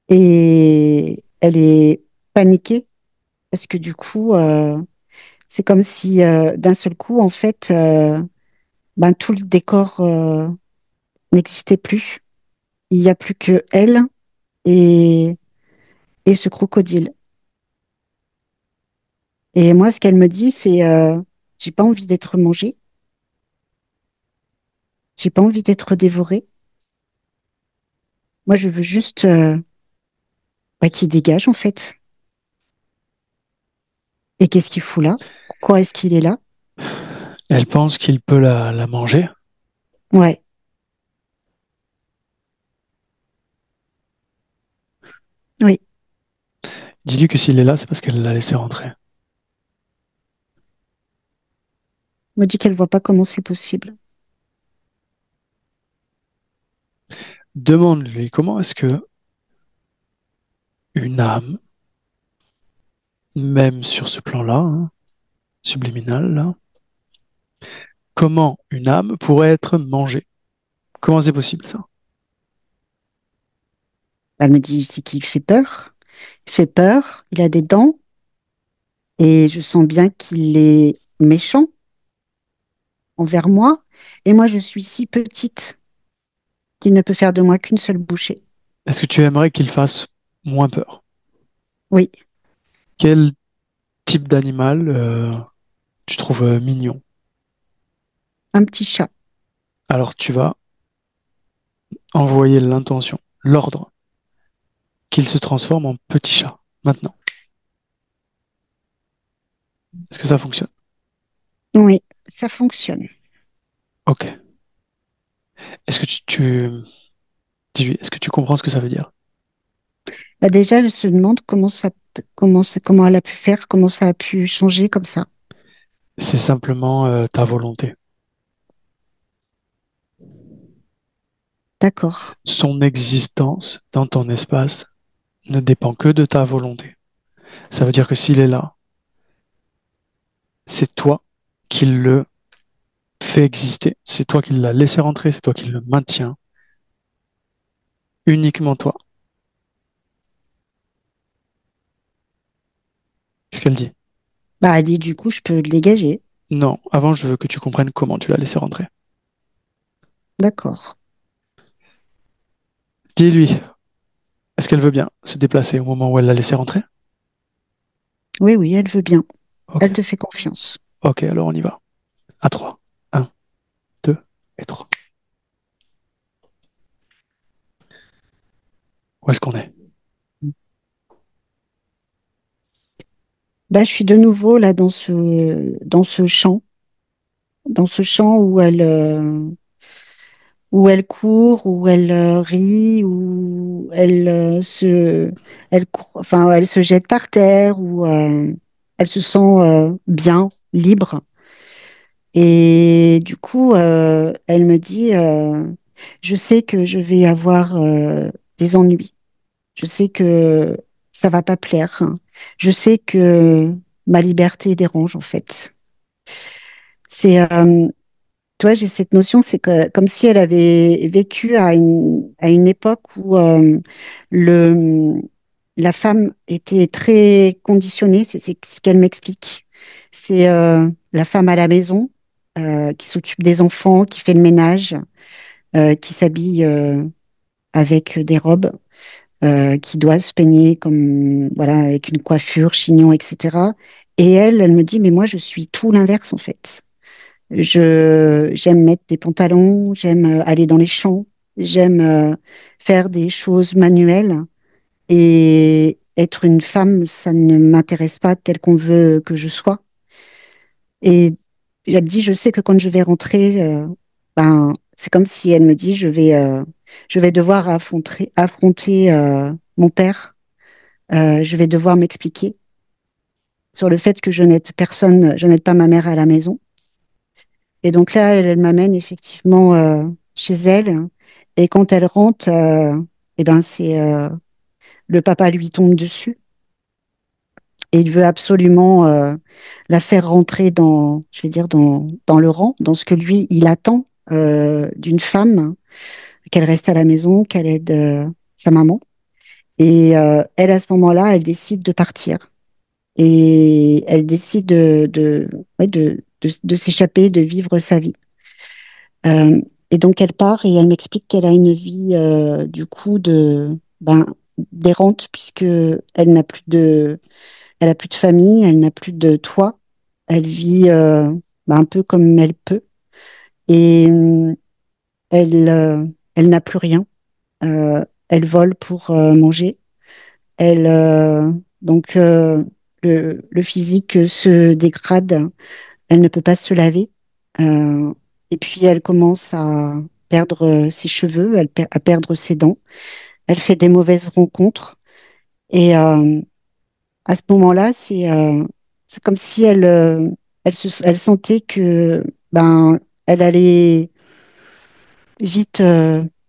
et elle est paniquée parce que du coup, c'est comme si d'un seul coup, en fait, ben, tout le décor n'existait plus. Il n'y a plus que elle et, et ce crocodile. Et moi, ce qu'elle me dit, c'est j'ai pas envie d'être mangée, j'ai pas envie d'être dévorée. Moi, je veux juste bah, qu'il dégage, en fait. Et qu'est-ce qu'il fout là? Pourquoi est-ce qu'il est là? Elle pense qu'il peut la manger. Ouais, oui. Dis-lui que s'il est là, c'est parce qu'elle l'a laissé rentrer. Elle me dit qu'elle voit pas comment c'est possible. Demande-lui comment est-ce que une âme, même sur ce plan-là, hein, subliminal, là, comment une âme pourrait être mangée? Comment c'est possible ça? Elle me dit c'est qu'il fait peur. Il fait peur, il a des dents et je sens bien qu'il est méchant envers moi. Et moi, je suis si petite qu'il ne peut faire de moi qu'une seule bouchée. Est-ce que tu aimerais qu'il fasse moins peur? Oui, Quel type d'animal tu trouves mignon? un petit chat. Alors tu vas envoyer l'intention, l'ordre, qu'il se transforme en petit chat. Maintenant, est-ce que ça fonctionne? Oui, ça fonctionne. Ok. Est-ce que dis-lui, est-ce que tu comprends ce que ça veut dire? Bah déjà, elle se demande comment elle a pu faire, comment ça a pu changer comme ça. C'est simplement ta volonté. D'accord. Son existence dans ton espace ne dépend que de ta volonté. Ça veut dire que s'il est là, c'est toi qui le fais exister, c'est toi qui l'as laissé rentrer, c'est toi qui le maintiens, uniquement toi. Qu'est-ce qu'elle dit? Bah, elle dit du coup, je peux le dégager. Non, avant je veux que tu comprennes comment tu l'as laissé rentrer. D'accord. Dis-lui, est-ce qu'elle veut bien se déplacer au moment où elle l'a laissé rentrer? Oui, oui, elle veut bien. Ok, Elle te fait confiance. ok, alors on y va. À 3. 1, 2 et 3. Où est-ce qu'on est? Bah, je suis de nouveau là dans ce champ où elle court, où elle rit, où enfin, elle se jette par terre, où elle se sent bien, libre. Et du coup, elle me dit, je sais que je vais avoir des ennuis. Je sais que ça va pas plaire. Je sais que ma liberté dérange en fait. C'est toi, j'ai cette notion, c'est que comme si elle avait vécu à une époque où le, la femme était très conditionnée, c'est ce qu'elle m'explique. C'est la femme à la maison, qui s'occupe des enfants, qui fait le ménage, qui s'habille avec des robes, qui doit se peigner comme, voilà, avec une coiffure, chignon, etc. Et elle me dit, mais moi, je suis tout l'inverse en fait. J'aime mettre des pantalons, j'aime aller dans les champs, j'aime faire des choses manuelles et être une femme, ça ne m'intéresse pas tel qu'on veut que je sois. Et elle me dit, je sais que quand je vais rentrer, ben, c'est comme si elle me dit, je vais devoir affronter mon père, je vais devoir m'expliquer sur le fait que je n'aide pas ma mère à la maison. Et donc là, elle m'amène effectivement chez elle. Et quand elle rentre, eh ben c'est le papa lui tombe dessus et il veut absolument la faire rentrer dans, je vais dire dans le rang, dans ce que lui il attend d'une femme, qu'elle reste à la maison, qu'elle aide sa maman. Et elle à ce moment-là, elle décide de partir et elle décide ouais, de s'échapper, de vivre sa vie. Euh, et donc elle part et elle m'explique qu'elle a une vie du coup d'errante puisque elle a plus de famille, elle n'a plus de toit, elle vit un peu comme elle peut et elle elle n'a plus rien. Elle vole pour manger. Elle donc le physique se dégrade. Elle ne peut pas se laver. Euh, et puis elle commence à perdre ses cheveux, à perdre ses dents. Elle fait des mauvaises rencontres et À ce moment-là, c'est comme si elle sentait que ben elle allait vite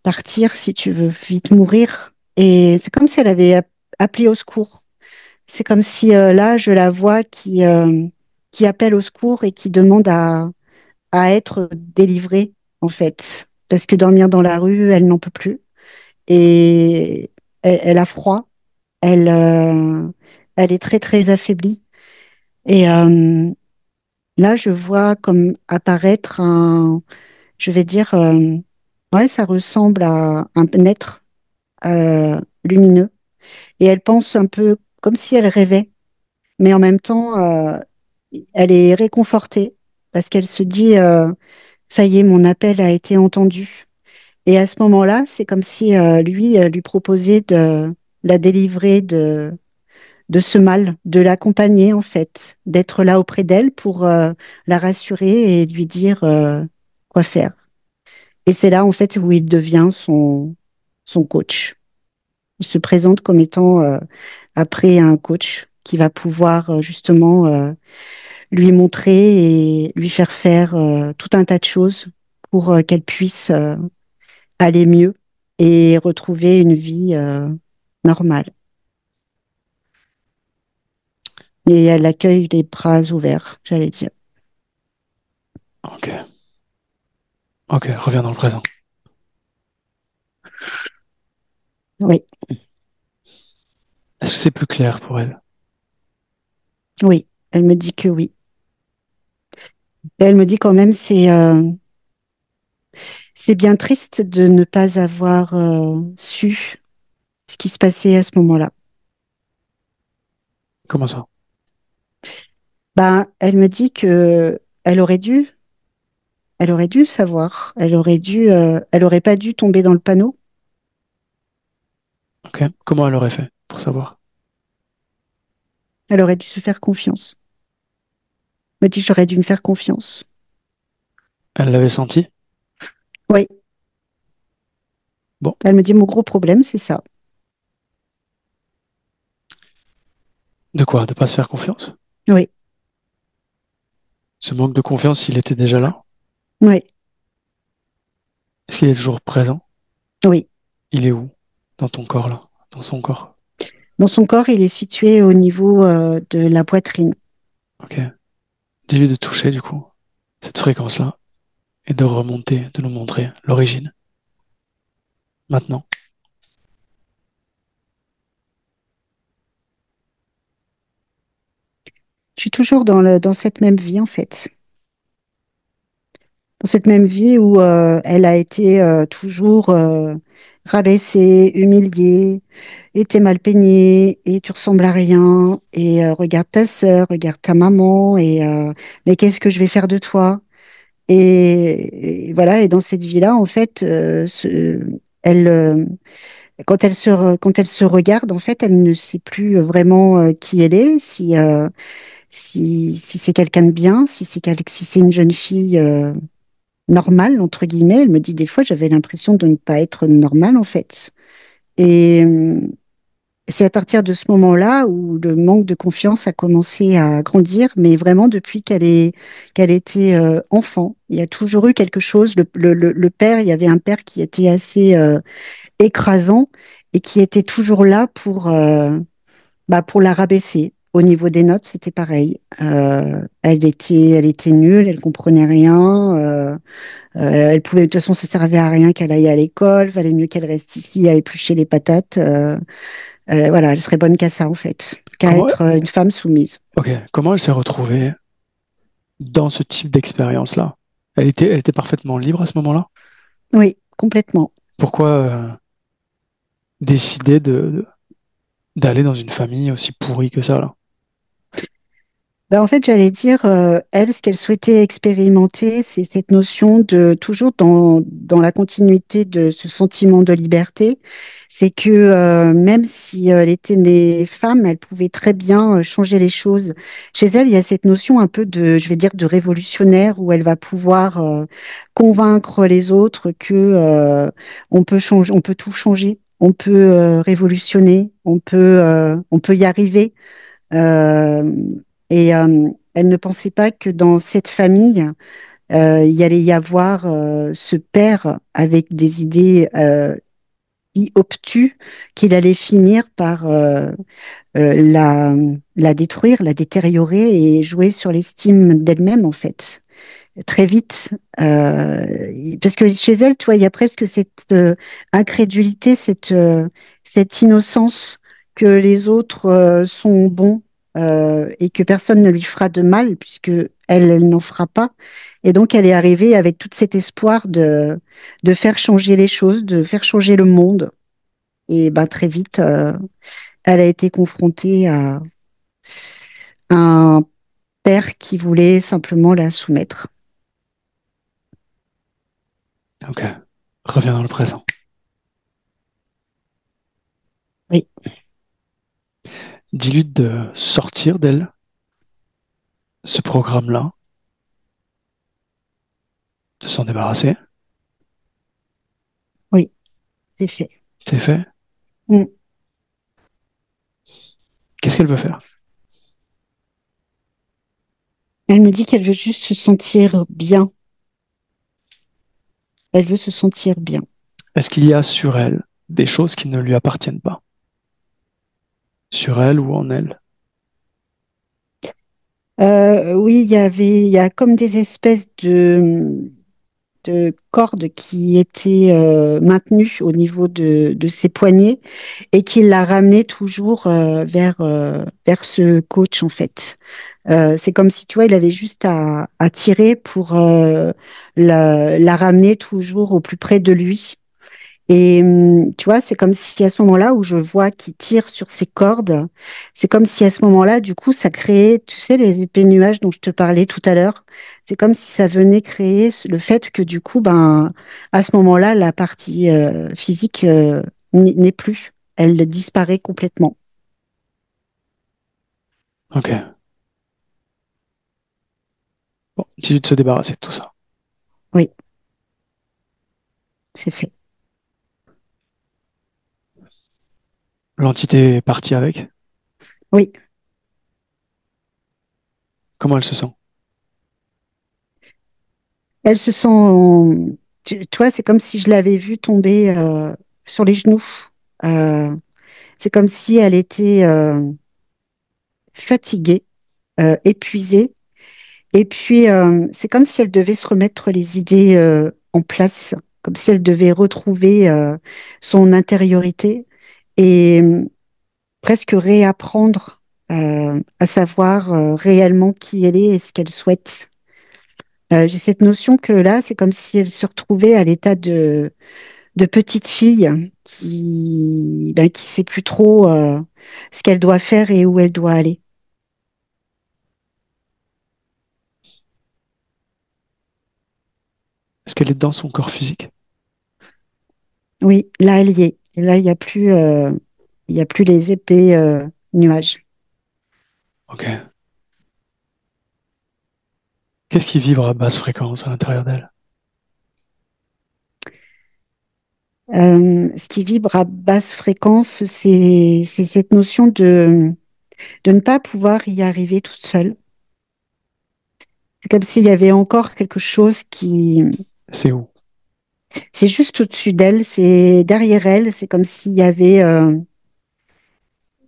partir, si tu veux, vite mourir. Et c'est comme si elle avait appelé au secours. C'est comme si là, je la vois qui appelle au secours et qui demande à être délivrée, en fait. Parce que dormir dans la rue, elle n'en peut plus. Et elle a froid. Elle, euh, elle est très, très affaiblie. Et là, je vois comme apparaître je vais dire, ouais, ça ressemble à un être lumineux. Et elle pense un peu comme si elle rêvait, mais en même temps, elle est réconfortée parce qu'elle se dit, ça y est, mon appel a été entendu. Et à ce moment-là, c'est comme si lui lui proposait de la délivrer de ce mal, de l'accompagner en fait, d'être là auprès d'elle pour la rassurer et lui dire quoi faire. Et c'est là en fait où il devient son coach. Il se présente comme étant après un coach qui va pouvoir justement lui montrer et lui faire faire tout un tas de choses pour qu'elle puisse aller mieux et retrouver une vie normale. Et elle accueille les bras ouverts, j'allais dire. Ok, ok, reviens dans le présent. Oui, Est-ce que c'est plus clair pour elle? oui, elle me dit que oui. Et elle me dit quand même c'est bien triste de ne pas avoir su ce qui se passait à ce moment-là. Comment ça? Ben, elle me dit que elle aurait dû savoir, elle aurait pas dû tomber dans le panneau. Ok, comment elle aurait fait pour savoir? Elle aurait dû se faire confiance. Elle me dit j'aurais dû me faire confiance. Elle l'avait senti? Oui, Bon, elle me dit mon gros problème c'est ça. de quoi? De pas se faire confiance? Oui, Ce manque de confiance, il était déjà là? oui, Est-ce qu'il est toujours présent? oui. Il est où? Dans ton corps, là? Dans son corps? Dans son corps, il est situé au niveau de la poitrine. Ok. Dis-lui de toucher, du coup, cette fréquence-là et de remonter, de nous montrer l'origine. Maintenant. Je suis toujours dans cette même vie en fait. Dans cette même vie où elle a été toujours rabaissée, humiliée, était mal peignée, et tu ressembles à rien, et regarde ta sœur, regarde ta maman, et mais qu'est-ce que je vais faire de toi? Et voilà, et dans cette vie-là, en fait, elle, quand elle se regarde, en fait, elle ne sait plus vraiment qui elle est, si c'est quelqu'un de bien, si c'est une jeune fille normale, entre guillemets. Elle me dit des fois, j'avais l'impression de ne pas être normale, en fait. Et c'est à partir de ce moment-là où le manque de confiance a commencé à grandir, mais vraiment depuis qu'elle était enfant. Il y a toujours eu quelque chose. Le père, il y avait un père qui était assez écrasant et qui était toujours là pour la rabaisser. Au niveau des notes, c'était pareil. Elle était nulle, elle comprenait rien. Elle pouvait, de toute façon, ça servait à rien qu'elle aille à l'école. Valait mieux qu'elle reste ici à éplucher les patates. Voilà, elle serait bonne qu'à ça, en fait, qu'à Comment, être une femme soumise. ok, comment elle s'est retrouvée dans ce type d'expérience-là? Elle était parfaitement libre à ce moment-là? Oui, complètement. Pourquoi décider d'aller dans une famille aussi pourrie que ça, là? Ben, en fait, j'allais dire, elle, ce qu'elle souhaitait expérimenter, c'est cette notion de, toujours dans la continuité de ce sentiment de liberté, c'est que même si elle était née femme, elle pouvait très bien changer les choses. Chez elle, il y a cette notion un peu de, je vais dire, de révolutionnaire, où elle va pouvoir convaincre les autres que on peut changer, on peut tout changer, on peut révolutionner, on peut y arriver. Euh, et elle ne pensait pas que dans cette famille, il allait y avoir ce père avec des idées si obtus qu'il allait finir par la détruire, la détériorer et jouer sur l'estime d'elle-même, en fait très vite. Parce que chez elle, tu vois, il y a presque cette incrédulité, cette innocence que les autres sont bons et que personne ne lui fera de mal, puisque elle n'en fera pas. Et donc, elle est arrivée avec tout cet espoir de faire changer les choses, de faire changer le monde. Et ben, très vite, elle a été confrontée à un père qui voulait simplement la soumettre. Ok. Reviens dans le présent. Oui, Dis-lui de sortir d'elle ce programme-là, de s'en débarrasser. oui, c'est fait. C'est fait. Mm. Qu'est-ce qu'elle veut faire? Elle me dit qu'elle veut juste se sentir bien. Elle veut se sentir bien. Est-ce qu'il y a sur elle des choses qui ne lui appartiennent pas? Sur elle ou en elle? Oui, il y a comme des espèces de cordes qui étaient maintenues au niveau de ses poignets et qui l'a ramené toujours vers ce coach, en fait. C'est comme si, tu vois, il avait juste à tirer pour la ramener toujours au plus près de lui. Et tu vois, c'est comme si à ce moment-là où je vois qu'il tire sur ses cordes, c'est comme si à ce moment-là, du coup, ça créait, tu sais, les épais nuages dont je te parlais tout à l'heure. C'est comme si ça venait créer le fait que du coup, ben, à ce moment-là, la partie physique n'est plus. Elle disparaît complètement. Ok. Bon, dis-lui de se débarrasser de tout ça. Oui, c'est fait. L'entité est partie avec. Oui, Comment elle se sent? elle se sent, tu vois, c'est comme si je l'avais vue tomber sur les genoux. Euh, c'est comme si elle était fatiguée, épuisée. Et puis, c'est comme si elle devait se remettre les idées en place, comme si elle devait retrouver son intériorité et presque réapprendre à savoir réellement qui elle est et ce qu'elle souhaite. J'ai cette notion que là, c'est comme si elle se retrouvait à l'état de petite fille qui sait plus trop ce qu'elle doit faire et où elle doit aller. Est-ce qu'elle est dans son corps physique? Oui, là, elle y est. Et là, il y a plus les épais nuages. Ok. Qu'est-ce qui vibre à basse fréquence à l'intérieur d'elle? Ce qui vibre à basse fréquence, c'est cette notion de ne pas pouvoir y arriver toute seule. C'est comme s'il y avait encore quelque chose qui... C'est où? C'est juste au-dessus d'elle, c'est derrière elle, c'est comme s'il y avait...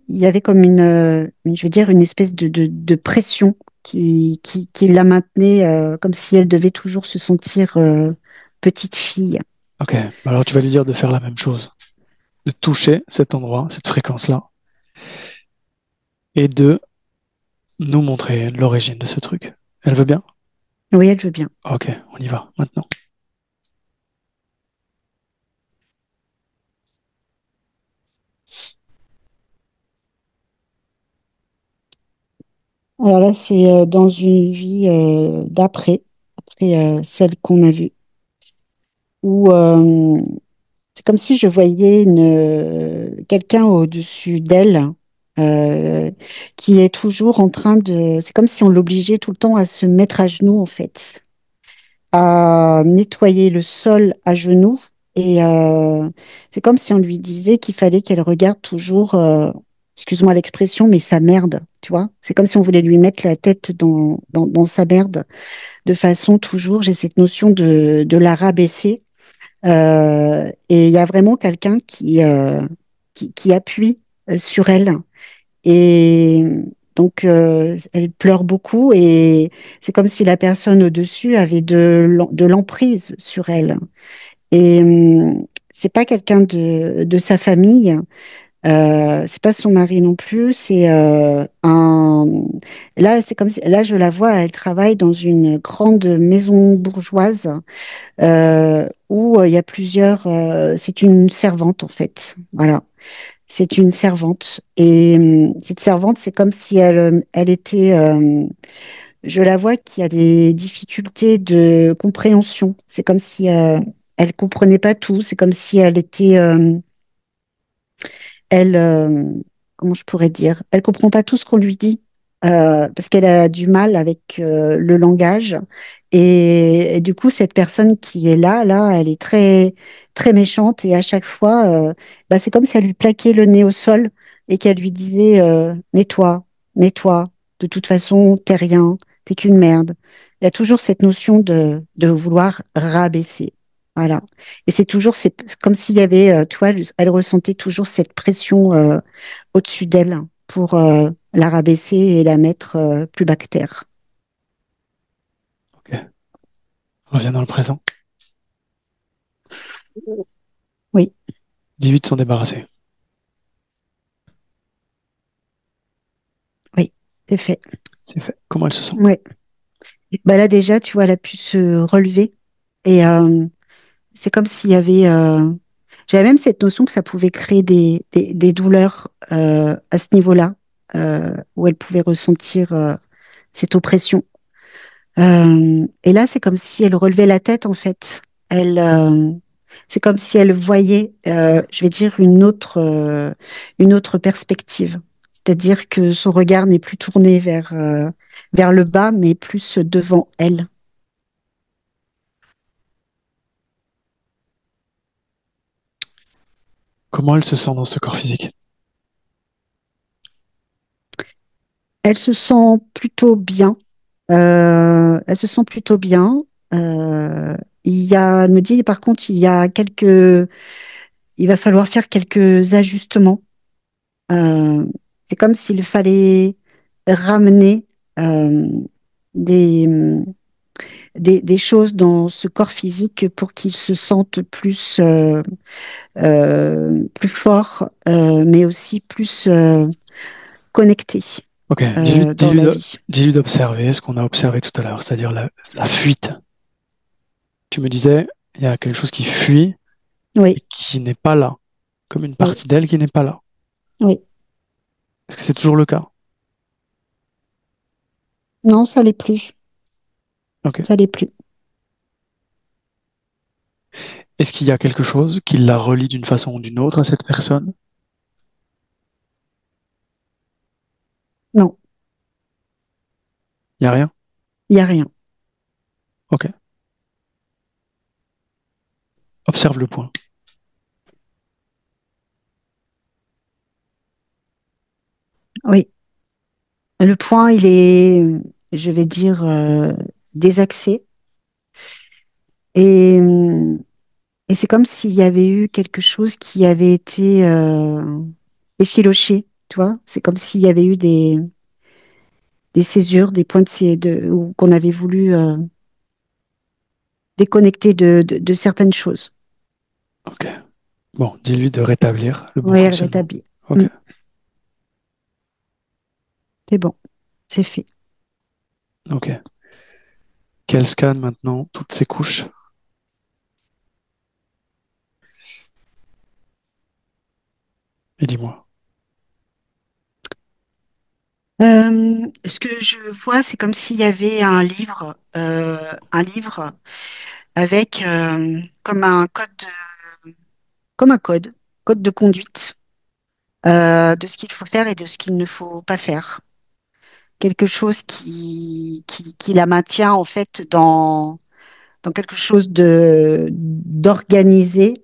il y avait comme je veux dire, une espèce de pression qui la maintenait comme si elle devait toujours se sentir petite fille. Ok. Alors tu vas lui dire de faire la même chose. De toucher cet endroit, cette fréquence-là, et de nous montrer l'origine de ce truc. Elle veut bien? Oui, elle veut bien. Ok, on y va maintenant. Alors là, c'est dans une vie d'après, après celle qu'on a vue, où c'est comme si je voyais quelqu'un au-dessus d'elle euh, qui est toujours en train de... C'est comme si on l'obligeait tout le temps à se mettre à genoux, en fait, à nettoyer le sol à genoux. Et c'est comme si on lui disait qu'il fallait qu'elle regarde toujours excuse-moi l'expression, mais sa merde, tu vois. C'est comme si on voulait lui mettre la tête dans sa merde, de façon toujours, j'ai cette notion de la rabaisser. Et il y a vraiment quelqu'un qui appuie sur elle. Et donc, elle pleure beaucoup et c'est comme si la personne au-dessus avait de l'emprise sur elle. Et c'est pas quelqu'un de sa famille, c'est pas son mari non plus, c'est un. Là, c'est comme si, là, je la vois, elle travaille dans une grande maison bourgeoise où il y a plusieurs. C'est une servante en fait, voilà. C'est une servante. Et cette servante, c'est comme si elle était, je la vois qui a des difficultés de compréhension. C'est comme si elle comprenait pas tout. C'est comme si elle était, elle, comment je pourrais dire, elle comprend pas tout ce qu'on lui dit. Parce qu'elle a du mal avec le langage et du coup cette personne qui est là, elle est très très méchante et à chaque fois, bah, c'est comme si elle lui plaquait le nez au sol et qu'elle lui disait nettoie, nettoie. De toute façon, t'es rien, t'es qu'une merde. Il y a toujours cette notion de vouloir rabaisser. Voilà. Et c'est toujours, c'est comme s'il y avait, toi, elle ressentait toujours cette pression au-dessus d'elle pour la rabaisser et la mettre plus bas que terre. Ok. Reviens dans le présent. Oui, 18 sont débarrassés. oui, c'est fait. C'est fait. Comment elle se sent? Ouais. Bah là déjà, tu vois, elle a pu se relever et c'est comme s'il y avait. J'avais même cette notion que ça pouvait créer des douleurs à ce niveau-là, où elle pouvait ressentir cette oppression. Et là, c'est comme si elle relevait la tête, en fait. C'est comme si elle voyait, je vais dire, une autre perspective. C'est-à-dire que son regard n'est plus tourné vers le bas, mais plus devant elle. Comment elle se sent dans ce corps physique? Elle se sent plutôt bien. Elle se sent plutôt bien. Euh, elle me dit, par contre, il va falloir faire quelques ajustements. Euh, c'est comme s'il fallait ramener euh, des, des choses dans ce corps physique pour qu'il se sente plus fort, mais aussi plus connecté Ok, dans la vie. dis-lui d'observer ce qu'on a observé tout à l'heure, c'est-à-dire la fuite. Tu me disais, il y a quelque chose qui fuit et Oui, qui n'est pas là, comme une oui, partie d'elle qui n'est pas là. oui. Est-ce que c'est toujours le cas? Non, ça l'est plus. Ok. Ça l'est plus. Est-ce qu'il y a quelque chose qui la relie d'une façon ou d'une autre à cette personne? Non, Il n'y a rien? il n'y a rien. Ok. Observe le point. Oui. Le point, il est, je vais dire, désaxé. Et, et c'est comme s'il y avait eu quelque chose qui avait été effiloché, tu vois. C'est comme s'il y avait eu des césures, des points ou qu'on avait voulu déconnecter de certaines choses. Ok. Bon, dis-lui de rétablir le bon Oui, elle fonctionnement. rétablit. Ok. C'est bon, c'est fait. Ok. Qu'elle scanne maintenant toutes ces couches. Et dis-moi. Ce que je vois, c'est comme s'il y avait un livre avec comme un code de conduite de ce qu'il faut faire et de ce qu'il ne faut pas faire. Quelque chose qui la maintient en fait dans quelque chose d'organisé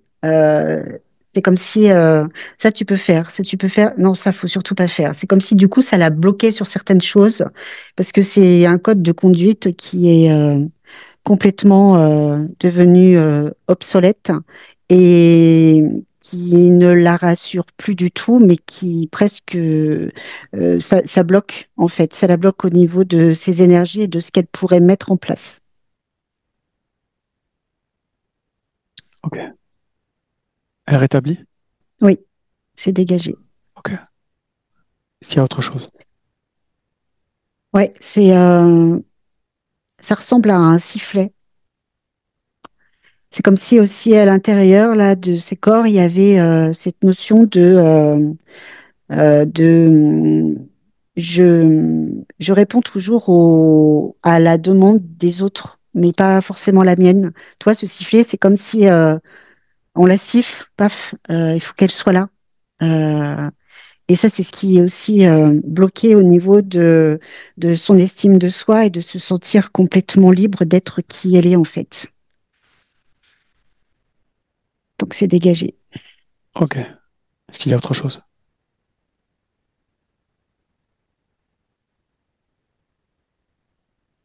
C'est comme si ça tu peux faire, ça tu peux faire. Non, ça faut surtout pas faire. C'est comme si du coup ça l'a bloqué sur certaines choses parce que c'est un code de conduite qui est complètement devenu obsolète et qui ne la rassure plus du tout, mais qui presque ça bloque en fait. Ça la bloque au niveau de ses énergies et de ce qu'elle pourrait mettre en place. Ok. Elle est rétablie? Oui, c'est dégagé. Ok. Est-ce qu'il y a autre chose? Ouais, ça ressemble à un sifflet. C'est comme si aussi à l'intérieur là de ces corps, il y avait cette notion de je réponds toujours à la demande des autres, mais pas forcément la mienne. Toi, ce sifflet, c'est comme si on la siffle, paf, il faut qu'elle soit là. Euh, et ça, c'est ce qui est aussi bloqué au niveau de son estime de soi et de se sentir complètement libre d'être qui elle est en fait. Donc c'est dégagé. Ok. Est-ce qu'il y a autre chose?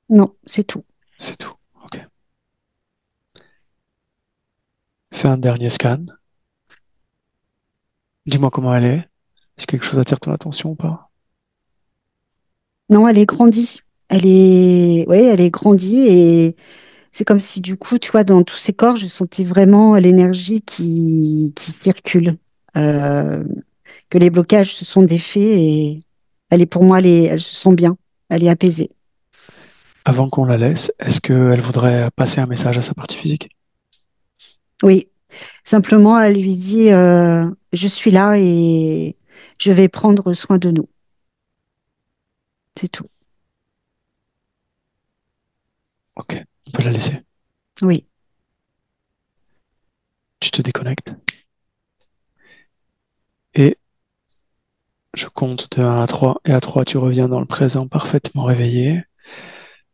Non, c'est tout. C'est tout. Ok. Fais un dernier scan. Dis-moi comment elle est. Si quelque chose attire ton attention ou pas. Non, elle est grandie. Oui, elle est grandie et c'est comme si du coup, tu vois, dans tous ces corps, je sentais vraiment l'énergie qui circule, Euh, que les blocages se sont défaits et pour moi, elle se sent bien, elle est apaisée. Avant qu'on la laisse, est-ce qu'elle voudrait passer un message à sa partie physique? Oui, simplement, elle lui dit, je suis là et je vais prendre soin de nous. C'est tout. Ok. On peut la laisser. Oui, Tu te déconnectes. Et je compte de 1 à 3. Et à 3, tu reviens dans le présent parfaitement réveillé.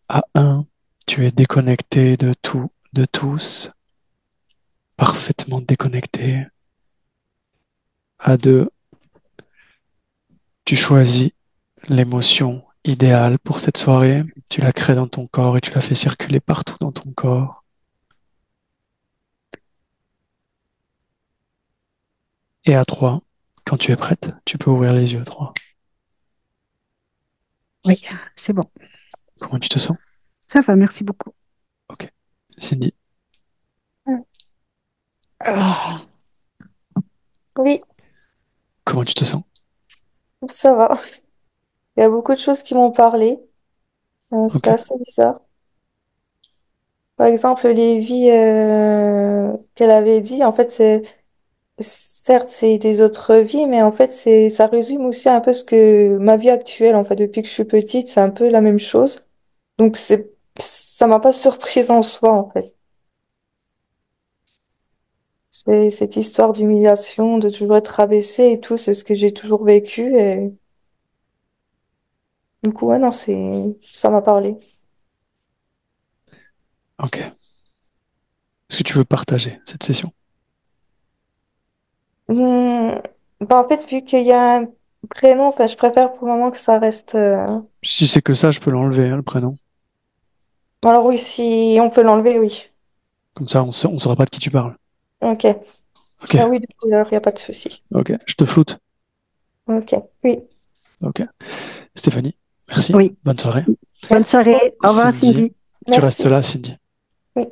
À 1, tu es déconnecté de tout, de tous. Parfaitement déconnecté. À 2, tu choisis l'émotion idéale pour cette soirée. Tu la crées dans ton corps et tu la fais circuler partout dans ton corps. Et à 3, quand tu es prête, tu peux ouvrir les yeux. 3. oui, c'est bon. Comment tu te sens? Ça va, merci beaucoup. Ok. Cindy, Ah. Oui, comment tu te sens? ça va. Il y a beaucoup de choses qui m'ont parlé. Ok. C'était assez bizarre. Par exemple, les vies qu'elle avait dit, en fait, certes, c'est des autres vies, mais en fait, ça résume aussi un peu ce que ma vie actuelle, en fait, depuis que je suis petite, c'est un peu la même chose. Donc, ça m'a pas surprise en soi, en fait. C'est cette histoire d'humiliation, de toujours être rabaissée et tout, c'est ce que j'ai toujours vécu. Et du coup, ouais, non, ça m'a parlé. Ok. Est-ce que tu veux partager cette session? Hmm, bah, en fait, vu qu'il y a un prénom, enfin, je préfère pour le moment que ça reste. Si c'est que ça, je peux l'enlever, hein, le prénom. Alors oui, si on peut l'enlever, oui. Comme ça, on saura pas de qui tu parles. Ok. Ok. Ah oui, du coup, alors, il n'y a pas de souci. Ok. Je te floute. Ok. Oui. Ok. Stéphanie, merci. Oui, Bonne soirée. bonne Merci beaucoup. soirée. Au revoir, Cindy, Cindy. tu restes Merci. là, Cindy. Oui.